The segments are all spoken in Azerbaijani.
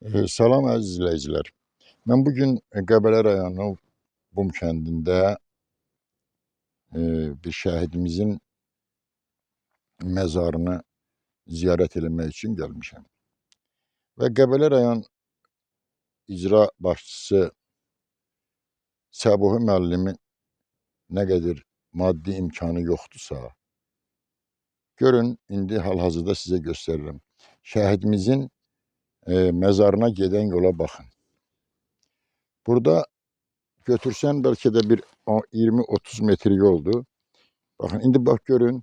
Salam əziz izləyicilər. Mən bugün Qəbələ rayonu Bum kəndində bir şəhidimizin məzarını ziyarət eləmək üçün gəlmişəm. Və Qəbələ rayon icra başçısı Səbuhi müəllimin nə qədər maddi imkanı yoxdursa, görün indi hal-hazırda sizə göstərirəm. Şəhidimizin məzarına gedən yola baxın. Burada götürsən bəlkə də bir 20-30 metr yoldur. Baxın, indi bax görün,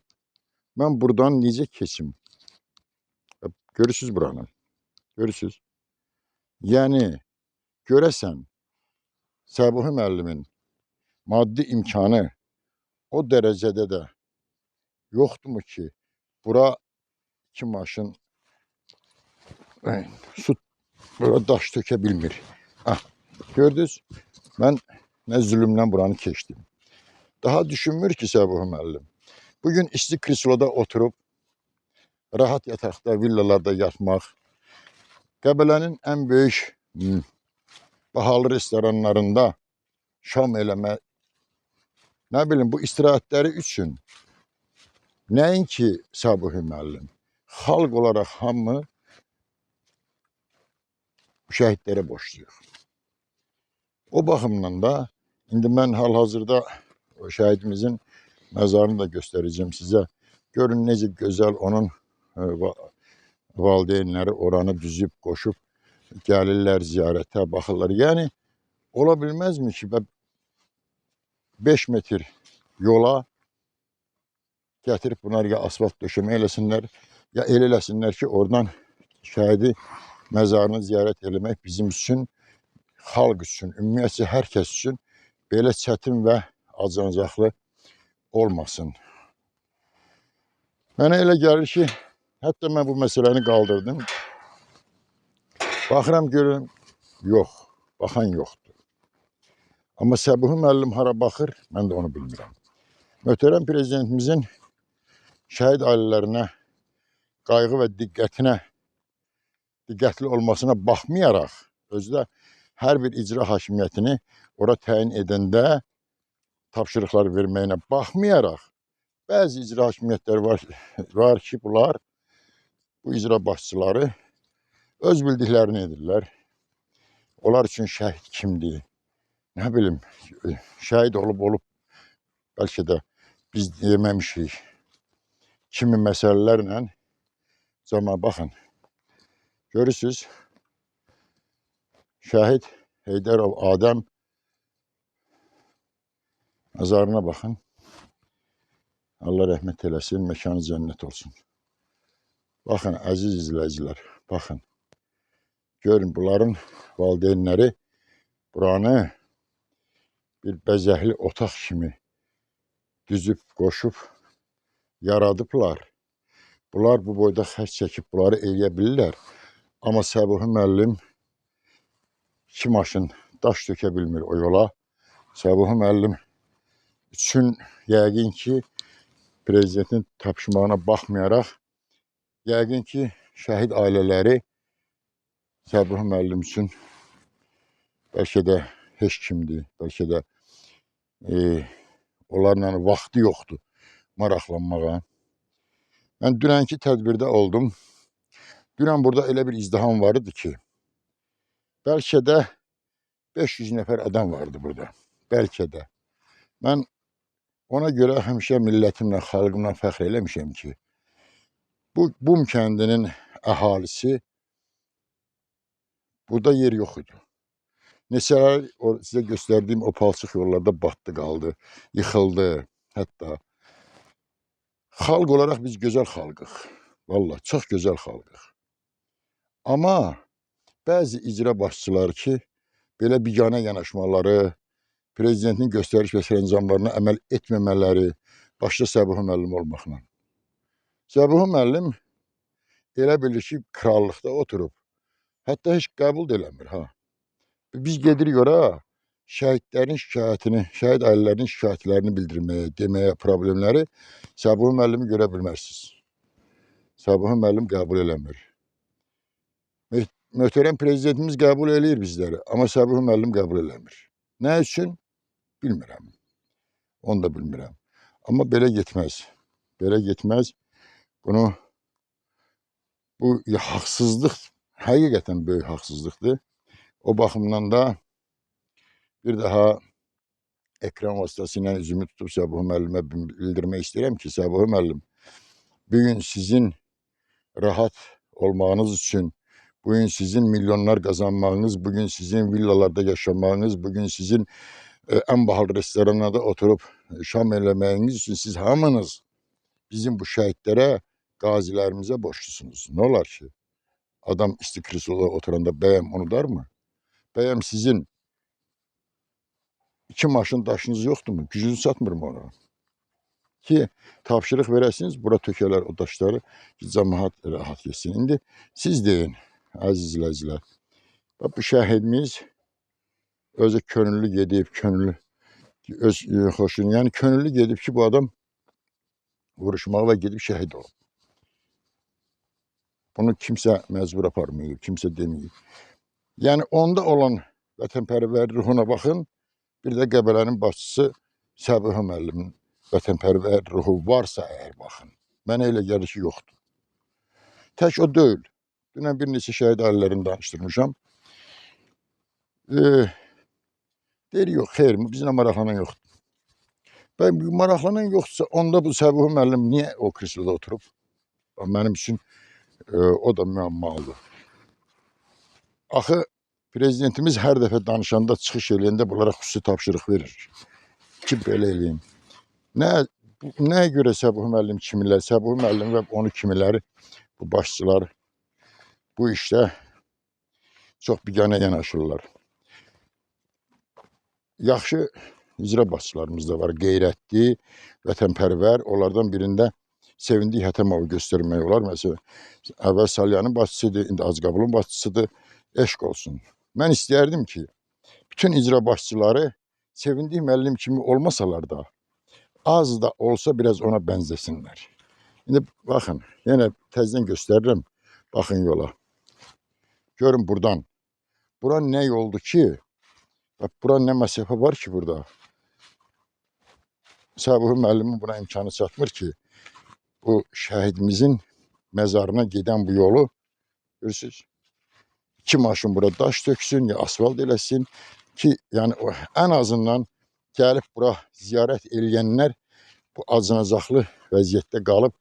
mən buradan necə keçim? Görürsünüz buranı, görürsünüz. Yəni, görəsən, Səbuhi müəllimin maddi imkanı o dərəcədə də yoxdurmu ki, bura iki maşın su, bura daş tökə bilmir. Gördünüz, mən nə zülümdən buranı keçdim. Daha düşünmür ki Səbuhi müəllim. Bugün isti krisloda oturub, rahat yataqda, villalarda yatmaq, Qəbələnin ən böyük bahalı restoranlarında şam eləmək, nə bilim, bu istirahətləri üçün nəinki Səbuhi müəllim, xalq olaraq hamı şəhidlərə borcluyuq. O baxımdan da indi mən hal-hazırda şəhidimizin məzarını da göstərəcəm sizə. Görün necə gözəl onun valideynləri oranı düzüb, qoşub gəlirlər ziyarətə, baxırlar. Yəni, ola bilməzmi ki, 5 metr yola gətirib bunlar ya asfalt döşəmə eləsinlər, ya elə eləsinlər ki, oradan şəhidi məzarını ziyarət eləmək bizim üçün, xalq üçün, ümumiyyətcə hər kəs üçün belə çətin və acınacaqlı olmasın. Mənə elə gəlir ki, hətta mən bu məsələni qaldırdım. Baxıram, görürüm, yox, baxan yoxdur. Amma Səbuhi müəllim hara baxır, mən də onu bilmirəm. Möhtərəm prezidentimizin şəhid ailələrinə qayğı və diqqətli olmasına baxmayaraq, özü də hər bir icra hakimiyyətini ora təyin edəndə tapşırıqlar verməyinə baxmayaraq, bəzi icra hakimiyyətləri var ki, bunlar, bu icra başçıları öz bildiklərini edirlər. Onlar üçün şəhid kimdir? Nə bilim, şəhid olub, bəlkə də biz deməmişik kimi məsələlərlə cama baxın. Görürsünüz, şəhid Heydərov Adəm məzarına baxın. Allah rəhmət eləsin, məkanı cənnət olsun. Baxın, əziz izləyicilər, baxın. Görün, bunların valideynləri buranı bir bəzəkli otaq kimi düzüb, qoşub, yaradıblar. Bunlar bu boyda xərc çəkib bunları eləyə bilirlər. Amma Səbuhi müəllim 2 maşın daş tökə bilmir o yola. Səbuhi müəllim üçün yəqin ki, prezidentin tapşırmağına baxmayaraq, yəqin ki, şəhid ailələri Səbuhi müəllim üçün bəlkə də heç kimdir, bəlkə də onlarla vaxtı yoxdur maraqlanmağa. Mən dünənki tədbirdə oldum. Dünən burada elə bir izdiham var idi ki, bəlkə də 500 nəfər adam vardı burada. Bəlkə də. Mən ona görə həmişə millətimlə, xalqımla fəxr eləmişəm ki, bu Bum kəndinin əhalisi burada yer yox idi. Neçələr sizə göstərdiyim o palçıq yollarda batdı, qaldı, yıxıldı hətta. Xalq olaraq biz gözəl xalqıq. Vallahi çox gözəl xalqıq. Amma bəzi icra başçıları ki, belə biganə yanaşmaları, prezidentin göstəriş və sərəncamlarına əməl etməmələri, başda Səbuhi müəllim olmaqla. Səbuhi müəllim elə bilir ki, krallıqda oturub. Hətta heç qəbul da eləmir, ha. Biz gedirik ora, şəhidlərin şikayətini, şəhid ailələrinin şikayətlərini bildirməyə, deməyə, problemləri Səbuhi müəllimi görə bilmərsiniz. Səbuhi müəllim qəbul eləmir. möhtərəm prezidentimiz qəbul eləyir bizləri, amma Səbuhi müəllim qəbul eləmir. Nə üçün? Bilmirəm. Onu da bilmirəm. Amma belə getməz. Belə getməz. Bu haqsızlıq, həqiqətən böyük haqsızlıqdır. O baxımdan da bir daha ekran vasitəsilə üzümü tutub Səbuhi müəllimə bildirmək istəyirəm ki, Səbuhi müəllim, bugün sizin rahat olmağınız üçün, bugün sizin milyonlar kazanmağınız, bugün sizin villalarda yaşamağınız, bugün sizin en bahalı restoranlarda oturup şam eləməyiniz üçün siz hamınız bizim bu şəhidlərə, qazilərimizə borçlusunuz. Ne olar ki? Adam istikrisiz oturanda bəyəm unudar mı? Bəyəm sizin 2 maşın daşınız yoxdurmu? Gücünüz çatmırmı ona? Ki tapşırıq verəsiniz, bura tökələr o daşları ki, cəmaət rahat geçsin. İndi siz deyin, əziz izləyicilər. Bu şəhidimiz özü könüllü gedib, öz xoşunu, yəni könüllü gedib ki, bu adam vuruşmağa və gedib şəhid olub. Bunu kimsə məcbur aparmayıb, kimsə deməyib. Yəni onda olan vətənpərvər ruhuna baxın, bir də Qəbələnin başçısı Səbuhi müəllimin vətənpərvər ruhu varsa əgər baxın. Mənə elə gəlir ki, yoxdur. Tək o deyil. Dünən bir neçə şəhid ailələrini danışdırmışam. Deyir, yox, xeyr, bizimlə maraqlanan yoxdur. Ben maraqlanan yoxdursa, onda bu Səbuhi müəllim niyə o kresloda oturub? Mənim üçün o da müəmmalıdır. Axı prezidentimiz hər dəfə danışanda, çıxış eləyəndə bunlara xüsusi tapşırıq verir ki, belə eləyin. Nəyə görə Səbuhi müəllim kimilər, Səbuhi müəllim və onu kimiləri, bu başçılar bu işdə çox biganə yanaşırlar. Yaxşı icra başçılarımız da var, qeyrətli, vətənpərvər. Onlardan birində Sevindik Hətəmovu göstərmək olar. Məsələn, əvvəl Salyanın başçısıdır, indi Acqabulun başçısıdır. Eşq olsun. Mən istəyərdim ki, bütün icra başçıları Sevindik müəllim kimi olmasalar da, az da olsa biraz ona bənzəsinlər. İndi baxın, yenə təzdən göstərirəm. Baxın yola. Görün buradan. Bura nə yoldur ki? Bak, bura nə məsafə var ki burada? Səbuhi müəllimin buna imkanı çatmır ki, bu şəhidimizin məzarına gedən bu yolu, görürsünüz, 2 maşın bura daş töksün, ya asfalt eləsin ki, yəni ən azından gəlib bura ziyarət eləyənlər bu acınacaqlı vəziyyətdə qalıb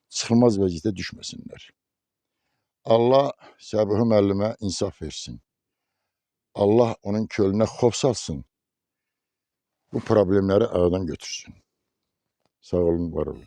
çıxılmaz vəziyyətə düşməsinlər. Allah Səbuhi müəllimə insaf versin. Allah onun kölünə xof salsın. Bu problemləri aradan götürsün. Sağ olun, var olun.